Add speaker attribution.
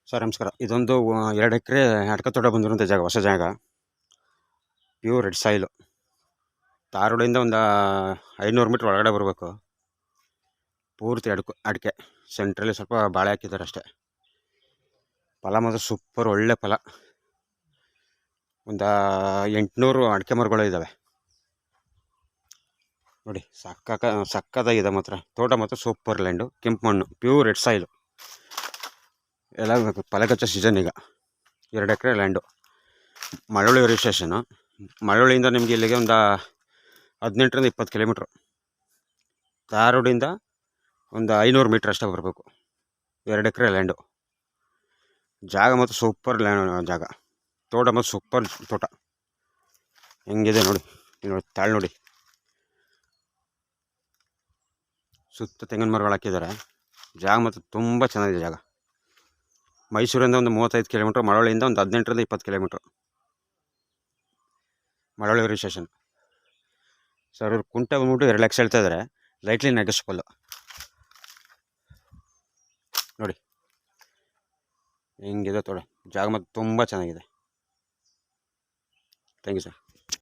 Speaker 1: Sir ನಮಸ್ಕಾರ. ಇದೊಂದು 2 ಎಕರೆ ಅಡ್ಕ ತೋಟ ಬಂದಿರುವಂಥ ಜಾಗ, ಹೊಸ ಜಾಗ. Pure red soil. ತಾರ್ ರೋಡಿಂದ ಒಂದು 500 ಮೀಟ್ರ್ ಒಳಗಡೆ ಬರಬೇಕು. ಪೂರ್ತಿ ಅಡಿಕೆ. ಸೆಂಟ್ರಲ್ಲಿ ಸ್ವಲ್ಪ ಬಾಳೆ ಹಾಕಿದ್ದಾರೆ ಅಷ್ಟೇ. ಫಲ ಮಾತ್ರ ಸೂಪರ್, ಒಳ್ಳೆ ಫಲ. ಒಂದು 800 ಅಡಿಕೆ ಮರಗಳು ಇದ್ದಾವೆ ನೋಡಿ. ಸಕ್ಕತ್ತಾಗಿದೆ ಮಾತ್ರ. ತೋಟ ಮಾತ್ರ ಸೂಪರ್. ಲ್ಯಾಂಡು, ಕೆಂಪು ಮಣ್ಣು, ಪ್ಯೂರ್ ರೆಡ್ ಸಾಯಿಲು. ಎಲ್ಲ ಫಲಗಚ್ಚ ಸೀಸನ್ ಈಗ. 2 ಎಕರೆ ಲ್ಯಾಂಡು, ಮಳವಳ್ಳಿ ರಿಜಿಸ್ಟ್ರೇಷನು. ಮಳವಳ್ಳಿಯಿಂದ ನಿಮಗೆ ಇಲ್ಲಿಗೆ ಒಂದು 18ರಿಂದ 20 ಕಿಲೋಮೀಟ್ರು. ತಾರ್ ರೋಡಿಂದ ಒಂದು 500 ಮೀಟ್ರ್ ಅಷ್ಟೇ ಬರಬೇಕು. 2 ಎಕರೆ ಲ್ಯಾಂಡು. ಜಾಗ ಮತ್ತು ಸೂಪರ್ ಜಾಗ. ತೋಟ ಮತ್ತು ಸೂಪರ್ ತೋಟ. ಹೆಂಗಿದೆ ನೋಡಿ. ನೋಡಿ ತಾಳು ನೋಡಿ. ಸುತ್ತ ತೆಂಗಿನ ಮರಗಳು ಹಾಕಿದ್ದಾರೆ. ಜಾಗ ಮತ್ತು ತುಂಬ ಚೆನ್ನಾಗಿದೆ ಜಾಗ. ಮೈಸೂರಿಂದ ಒಂದು 35 ಕಿಲೋಮೀಟ್ರ್, ಮಳವಳ್ಳಿಯಿಂದ ಒಂದು 18ರಿಂದ 20 ಕಿಲೋಮೀಟ್ರ್. ಮಳವಳ್ಳಿ ರಿಜಿಸ್ಟ್ರೇಷನ್. ಸರ್ ಇವ್ರು ಕುಂಟೆ ಬಂದ್ಬಿಟ್ಟು 2 ಲಕ್ಷ ಹೇಳ್ತಾ ಇದ್ದಾರೆ. ಲೈಟ್ಲಿ ನೆಗೆಸ್ಬಲ್ ನೋಡಿ. ಹೆಂಗಿದೆ ತೋಟ. ಜಾಗ ಮತ್ತು ತುಂಬ ಚೆನ್ನಾಗಿದೆ. Thank you sir.